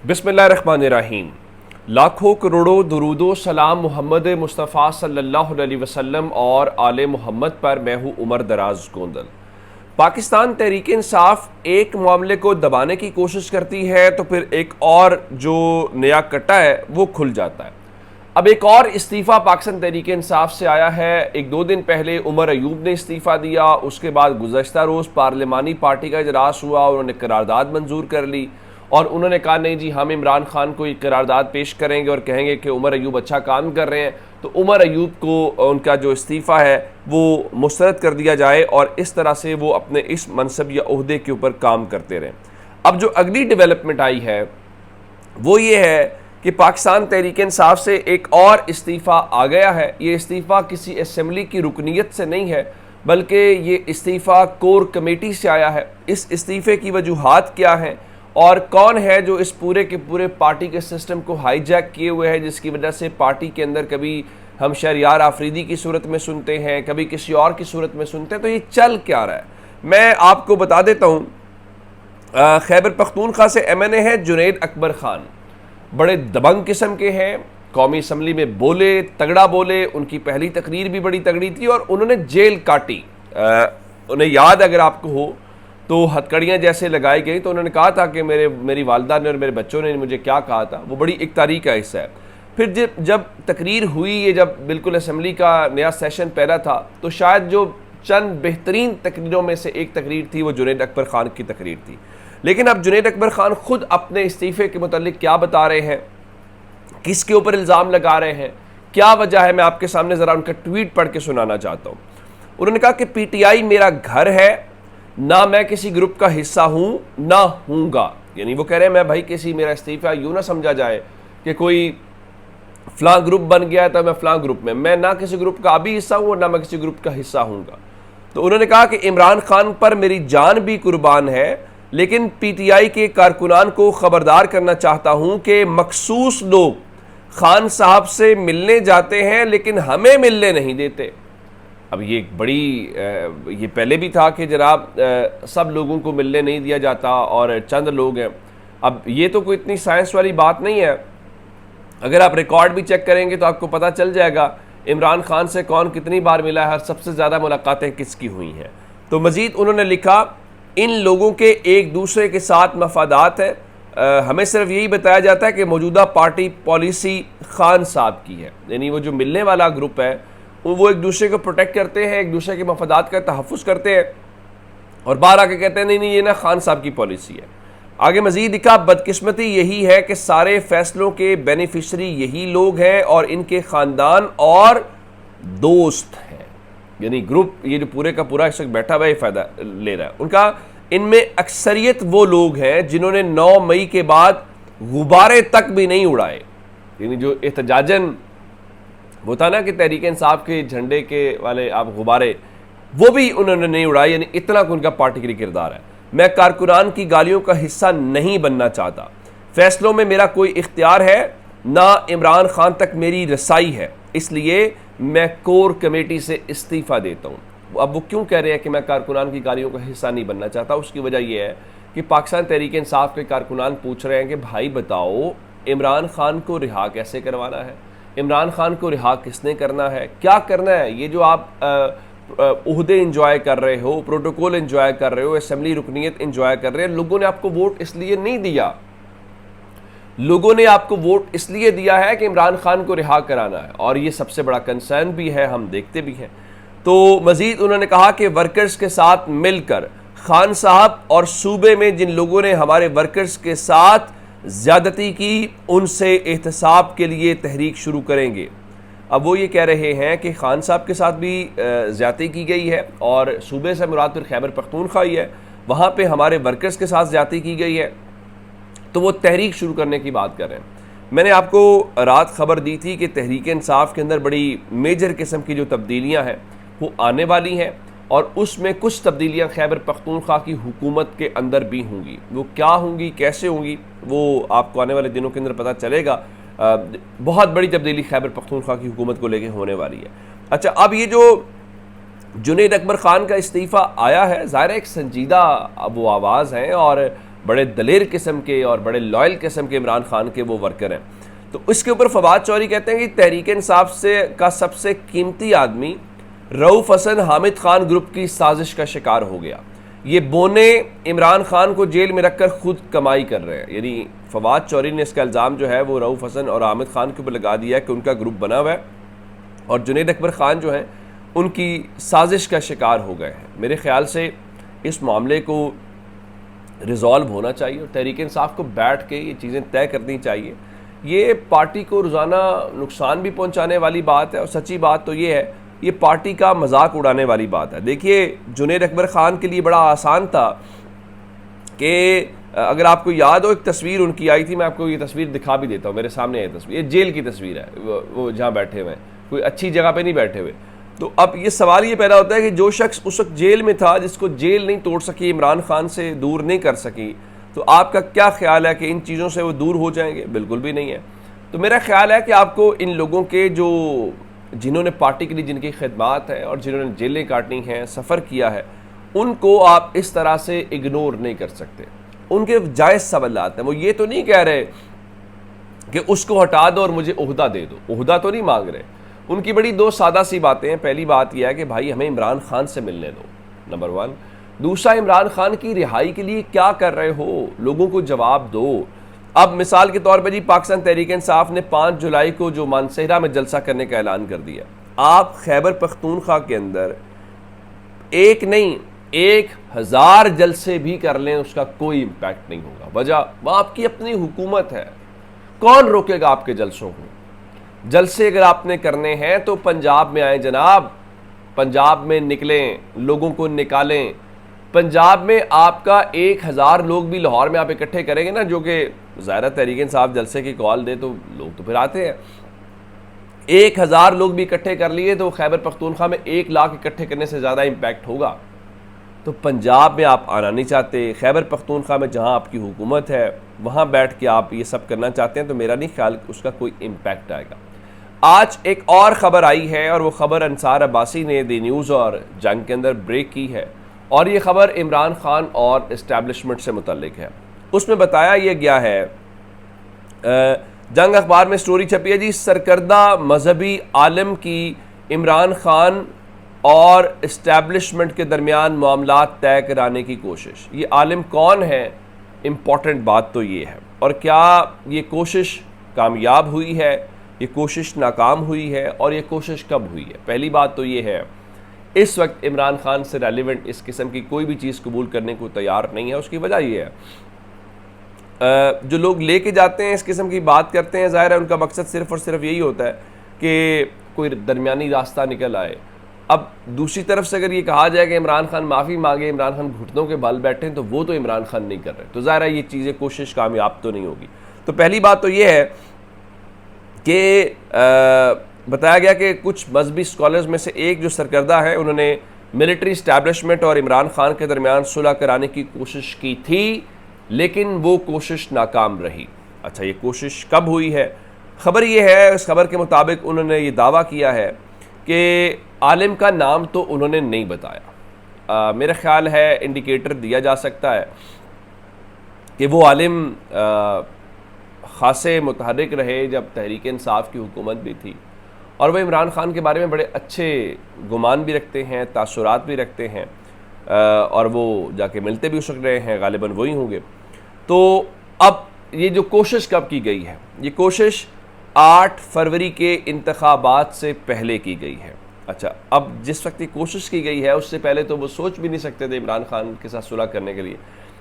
बिस्मिल्लाहिर्रहमानिर्रहीम। लाखों करोड़ों दुरूदो सलाम मोहम्मद मुस्तफ़ा सल्लल्लाहु अलैहि वसल्लम और आले मोहम्मद पर। मैं हूँ उमर दराज गोंदल। पाकिस्तान तहरीक इंसाफ एक मामले को दबाने की कोशिश करती है तो फिर एक और जो नया कट्टा है वो खुल जाता है। अब एक और इस्तीफ़ा पाकिस्तान तहरीक इंसाफ से आया है। एक दो दिन पहले उमर अयूब ने इस्तीफ़ा दिया, उसके बाद गुज़श्ता रोज़ पार्लिमानी पार्टी का इजलास हुआ, उन्होंने करारदाद मंजूर कर ली और उन्होंने कहा नहीं जी हम इमरान खान को एक करारदाद पेश करेंगे और कहेंगे कि उमर अयूब अच्छा काम कर रहे हैं, तो उमर अयूब को उनका जो इस्तीफ़ा है वो मुस्तरद कर दिया जाए और इस तरह से वो अपने इस मनसब या ओहदे के ऊपर काम करते रहें। अब जो अगली डेवलपमेंट आई है वो ये है कि पाकिस्तान तहरीक इंसाफ से एक और इस्तीफ़ा आ गया है। ये इस्तीफ़ा किसी असेंबली की रुकनीत से नहीं है बल्कि ये इस्तीफ़ा कोर कमेटी से आया है। इस इस्तीफ़े की वजूहात क्या हैं और कौन है जो इस पूरे के पूरे पार्टी के सिस्टम को हाईजैक किए हुए है, जिसकी वजह से पार्टी के अंदर कभी हम शहरियार आफरीदी की सूरत में सुनते हैं, कभी किसी और की सूरत में सुनते हैं। तो ये चल क्या रहा है मैं आपको बता देता हूँ। खैबर पख्तूनख्वा से MNA है जुनैद अकबर खान, बड़े दबंग किस्म के हैं, कौमी असम्बली में बोले, तगड़ा बोले, उनकी पहली तकरीर भी बड़ी तगड़ी थी और उन्होंने जेल काटी। उन्हें याद अगर आपको हो तो हथकड़ियाँ जैसे लगाई गई, तो उन्होंने कहा था कि मेरी वालदा ने और मेरे बच्चों ने मुझे क्या कहा था, वो बड़ी एक तारीख का हिस्सा है। फिर जब तकरीर हुई, ये जब बिल्कुल असम्बली का नया सेशन पहला था, तो शायद जो चंद बेहतरीन तकरीरों में से एक तकरीर थी वो जुनैद अकबर खान की तकरीर थी। लेकिन अब जुनैद अकबर खान खुद अपने इस्तीफ़े के मुतालिक क्या बता रहे हैं, किसके ऊपर इल्ज़ाम लगा रहे हैं, क्या वजह है, मैं आपके सामने ज़रा उनका ट्वीट पढ़ के सुनाना चाहता हूँ। उन्होंने कहा कि PTI मेरा घर है, ना मैं किसी ग्रुप का हिस्सा हूँ ना हूँगा। यानी वो कह रहे हैं मैं भाई किसी, मेरा इस्तीफ़ा यूँ ना समझा जाए कि कोई फ़लाँ ग्रुप बन गया तो मैं फ़लाँ ग्रुप में, मैं ना किसी ग्रुप का अभी हिस्सा हूँ और ना मैं किसी ग्रुप का हिस्सा हूँगा। तो उन्होंने कहा कि इमरान खान पर मेरी जान भी कुर्बान है, लेकिन PTI के कारकुनान को ख़बरदार करना चाहता हूँ कि मखसूस लोग खान साहब से मिलने जाते हैं लेकिन हमें मिलने नहीं देते। अब ये एक बड़ी ये पहले भी था कि जनाब सब लोगों को मिलने नहीं दिया जाता और चंद लोग हैं। अब ये तो कोई इतनी साइंस वाली बात नहीं है, अगर आप रिकॉर्ड भी चेक करेंगे तो आपको पता चल जाएगा इमरान खान से कौन कितनी बार मिला है और सबसे ज़्यादा मुलाकातें किसकी हुई हैं। तो मज़ीद उन्होंने लिखा इन लोगों के एक दूसरे के साथ मफादात है, हमें सिर्फ यही बताया जाता है कि मौजूदा पार्टी पॉलिसी खान साहब की है। यानी वो जो मिलने वाला ग्रुप है वो एक दूसरे को प्रोटेक्ट करते हैं, एक दूसरे के मफादात का तहफ़्फ़ुज़ करते हैं और बाहर आके कहते हैं नहीं ये ना खान साहब की पॉलिसी है। आगे मज़ीद लिखा बदकिस्मती यही है कि सारे फैसलों के बेनिफिशरी यही लोग हैं और इनके ख़ानदान और दोस्त हैं। यानी ग्रुप ये जो पूरे का पूरा इस वक्त बैठा हुआ है फ़ायदा ले रहा है उनका। इनमें अक्सरियत वो लोग हैं जिन्होंने 9 मई के बाद गुब्बारे तक भी नहीं उड़ाए। यानी जो एहतजाजन वो था ना कि तहरीक इंसाफ के झंडे के वाले आप गुब्बारे, वो भी उन्होंने नहीं उड़ाए। यानी इतना उनका पार्टी के लिए किरदार है। मैं कारकुनान की गालियों का हिस्सा नहीं बनना चाहता, फैसलों में मेरा कोई इख्तियार है ना इमरान खान तक मेरी रसाई है, इसलिए मैं कोर कमेटी से इस्तीफ़ा देता हूँ। अब वो क्यों कह रहे हैं कि मैं कारकुनान की गालियों का हिस्सा नहीं बनना चाहता? उसकी वजह यह है कि पाकिस्तान तहरीक इंसाफ के कारकुनान पूछ रहे हैं कि भाई बताओ इमरान खान को रिहा कैसे करवाना है, इमरान खान को रिहा किसने करना है, क्या करना है। ये जो आप ओहदे इंजॉय कर रहे हो, प्रोटोकॉल इंजॉय कर रहे हो, असेंबली रुकनीत इंजॉय कर रहे हैं, लोगों ने आपको वोट इसलिए नहीं दिया, लोगों ने आपको वोट इसलिए दिया है कि इमरान खान को रिहा कराना है और ये सबसे बड़ा कंसर्न भी है, हम देखते भी हैं। तो मज़ीद उन्होंने कहा कि वर्कर्स के साथ मिलकर खान साहब और सूबे में जिन लोगों ने हमारे वर्कर्स के साथ ज़्यादती की उनसे एहतसाब के लिए तहरीक शुरू करेंगे। अब वो ये कह रहे हैं कि खान साहब के साथ भी ज़्यादती की गई है और सूबे से मुराद फिर खैबर पख्तूनख्वा ही है, वहाँ पे हमारे वर्कर्स के साथ ज़्यादती की गई है, तो वो तहरीक शुरू करने की बात कर रहे हैं। मैंने आपको रात खबर दी थी कि तहरीक इंसाफ के अंदर बड़ी मेजर किस्म की जो तब्दीलियाँ हैं वो आने वाली हैं और उसमें कुछ तब्दीलियाँ खैबर पख्तूनख्वा की हुकूमत के अंदर भी होंगी। वो क्या होंगी, कैसे होंगी, वो आपको आने वाले दिनों के अंदर पता चलेगा। बहुत बड़ी तब्दीली खैबर पख्तूनख्वा की हुकूमत को लेके होने वाली है। अच्छा, अब ये जो जुनैद अकबर खान का इस्तीफ़ा आया है, ज़ाहिर एक संजीदा वो आवाज़ है और बड़े दलेर किस्म के और बड़े लॉयल किस्म के इमरान खान के वो वर्कर हैं। तो इसके ऊपर फवाद चौधरी कहते हैं कि तहरीक इंसाफ से का सबसे कीमती आदमी रऊफ हसन हामिद खान ग्रुप की साजिश का शिकार हो गया। ये बोने इमरान खान को जेल में रखकर खुद कमाई कर रहे हैं। यानी फवाद चौधरी ने इसका इल्ज़ाम जो है वो रऊफ हसन और हामिद खान के ऊपर लगा दिया है कि उनका ग्रुप बना हुआ है और जुनैद अकबर खान जो हैं उनकी साजिश का शिकार हो गए हैं। मेरे ख्याल से इस मामले को रिजॉल्व होना चाहिए और तहरीक इंसाफ को बैठ के ये चीज़ें तय करनी चाहिए। ये पार्टी को रोज़ाना नुकसान भी पहुंचाने वाली बात है और सच्ची बात तो ये है, ये पार्टी का मजाक उड़ाने वाली बात है। देखिए जुनैद अकबर ख़ान के लिए बड़ा आसान था कि अगर आपको याद हो एक तस्वीर उनकी आई थी, मैं आपको ये तस्वीर दिखा भी देता हूँ, मेरे सामने ये तस्वीर, ये जेल की तस्वीर है, वो जहाँ बैठे हुए हैं, कोई अच्छी जगह पे नहीं बैठे हुए। तो अब ये सवाल ये पैदा होता है कि जो शख्स उस वक्त जेल में था, जिसको जेल नहीं तोड़ सकी, इमरान खान से दूर नहीं कर सकी, तो आपका क्या ख्याल है कि इन चीज़ों से वो दूर हो जाएंगे? बिल्कुल भी नहीं है। तो मेरा ख्याल है कि आपको इन लोगों के जो जिन्होंने पार्टी के लिए जिनकी खिदमात है और जिन्होंने जेलें काटनी हैं, सफ़र किया है, उनको आप इस तरह से इग्नोर नहीं कर सकते। उनके जायज़ सवालात हैं। वो ये तो नहीं कह रहे कि उसको हटा दो और मुझे ओहदा दे दो, ओहदा तो नहीं मांग रहे। उनकी बड़ी दो सादा सी बातें हैं। पहली बात यह है कि भाई हमें इमरान खान से मिलने दो, नंबर 1। दूसरा, इमरान खान की रिहाई के लिए क्या कर रहे हो, लोगों को जवाब दो। अब मिसाल के तौर पर जी पाकिस्तान तहरीक इंसाफ ने 5 जुलाई को जो मानसहरा में जलसा करने का ऐलान कर दिया। आप खैबर पख्तूनख्वा के अंदर एक नहीं 1000 जलसे भी कर लें, उसका कोई इम्पैक्ट नहीं होगा। वजह, वह आपकी अपनी हुकूमत है, कौन रोकेगा आपके जलसों को? जलसे अगर आपने करने हैं तो पंजाब में आए जनाब, पंजाब में निकलें, लोगों को निकालें। पंजाब में आपका 1000 लोग भी लाहौर में आप इकट्ठे करेंगे ना, जो कि ज़ाहिर तहरीक इंसाफ जलसे की कॉल दे तो लोग तो फिर आते हैं। 1000 लोग भी इकट्ठे कर लिए तो खैबर पख्तूनख्वा में 1 लाख इकट्ठे करने से ज़्यादा इम्पैक्ट होगा। तो पंजाब में आप आना नहीं चाहते, खैबर पख्तूनख्वा में जहाँ आपकी हुकूमत है वहाँ बैठ के आप ये सब करना चाहते हैं, तो मेरा नहीं ख्याल उसका कोई इम्पैक्ट आएगा। आज एक और ख़बर आई है और वो ख़बर अंसार अब्बासी ने दी न्यूज़ और जंग के अंदर ब्रेक की है, और ये ख़बर इमरान खान और इस्टेब्लिशमेंट से मुतल्लिक है। उसमें बताया यह गया है, जंग अखबार में स्टोरी छपी है जी, सरकर्दा मजहबी आलिम की इमरान खान और इस्टेब्लिशमेंट के दरमियान मामलात तय कराने की कोशिश। ये आलिम कौन है, इम्पॉर्टेंट बात तो ये है। और क्या ये कोशिश कामयाब हुई है, ये कोशिश नाकाम हुई है, और ये कोशिश कब हुई है? पहली बात तो ये है, इस वक्त इमरान खान से रेलिवेंट इस किस्म की कोई भी चीज़ कबूल करने को तैयार नहीं है। उसकी वजह ये है, जो लोग लेके जाते हैं इस किस्म की बात करते हैं, ज़ाहिर है उनका मकसद सिर्फ़ और सिर्फ यही होता है कि कोई दरमियानी रास्ता निकल आए। अब दूसरी तरफ से अगर ये कहा जाए कि इमरान खान माफ़ी मांगे, इमरान खान घुटनों के बल बैठे, तो वो तो इमरान खान नहीं कर रहे, तो ज़ाहिर है ये चीज़ें कोशिश कामयाब तो नहीं होगी। तो पहली बात तो ये है कि बताया गया कि कुछ मजहबी स्कॉलर्स में से एक जो सरकर्दा है, उन्होंने मिलिट्री इस्टेब्लिशमेंट और इमरान खान के दरमियान सुलह कराने की कोशिश की थी, लेकिन वो कोशिश नाकाम रही। अच्छा, ये कोशिश कब हुई है? ख़बर ये है, इस खबर के मुताबिक उन्होंने ये दावा किया है कि आलिम का नाम तो उन्होंने नहीं बताया। मेरा ख्याल है इंडिकेटर दिया जा सकता है कि वो आलिम ख़ासे मुतहर्रिक रहे जब तहरीक इंसाफ की हुकूमत भी थी, और वह इमरान खान के बारे में बड़े अच्छे गुमान भी रखते हैं, तासुरात भी रखते हैं, और वो जाके मिलते भी उस वक्त रहे हैं, गालिबन वही होंगे। तो अब ये जो कोशिश कब की गई है, ये कोशिश 8 फरवरी के इंतखाबात से पहले की गई है। अच्छा, अब जिस वक्त की कोशिश की गई है उससे पहले तो वो सोच भी नहीं सकते थे इमरान खान के साथ सुलह करने के लिए।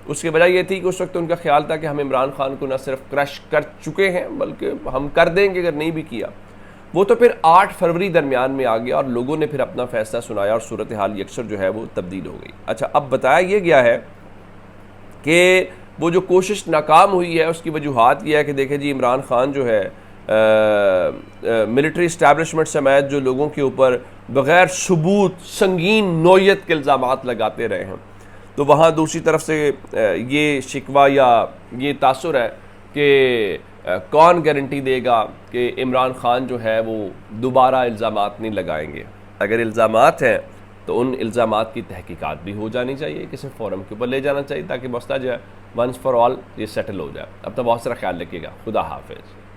उसकी वजह ये थी कि उस वक्त उनका ख्याल था कि हम इमरान खान को न सिर्फ क्रश कर चुके हैं बल्कि हम कर देंगे अगर नहीं भी किया। वो तो फिर 8 फरवरी दरमियान में आ गया और लोगों ने फिर अपना फैसला सुनाया और सूरत हाल यकसर जो है वो तब्दील हो गई। अच्छा, अब बताया ये गया है कि वो जो कोशिश नाकाम हुई है उसकी वजूहात ये है कि देखें जी, इमरान खान जो है मिलिट्री इस्टेब्लिशमेंट समेत जो लोगों के ऊपर बग़ैर सबूत संगीन नौयत के इल्ज़ामात लगाते रहे हैं, तो वहाँ दूसरी तरफ से ये शिकवा या ये तासुर है कि कौन गारंटी देगा कि इमरान खान जो है वो दोबारा इल्ज़ामात नहीं लगाएंगे। अगर इल्ज़ामात हैं तो उन इल्ज़ामात की तहकीकात भी हो जानी चाहिए, किसी फोरम के ऊपर ले जाना चाहिए ताकि मसला जो है वंस फॉर ऑल ये सेटल हो जाए। अपना बहुत सारा ख्याल रखिएगा। खुदा हाफिज़।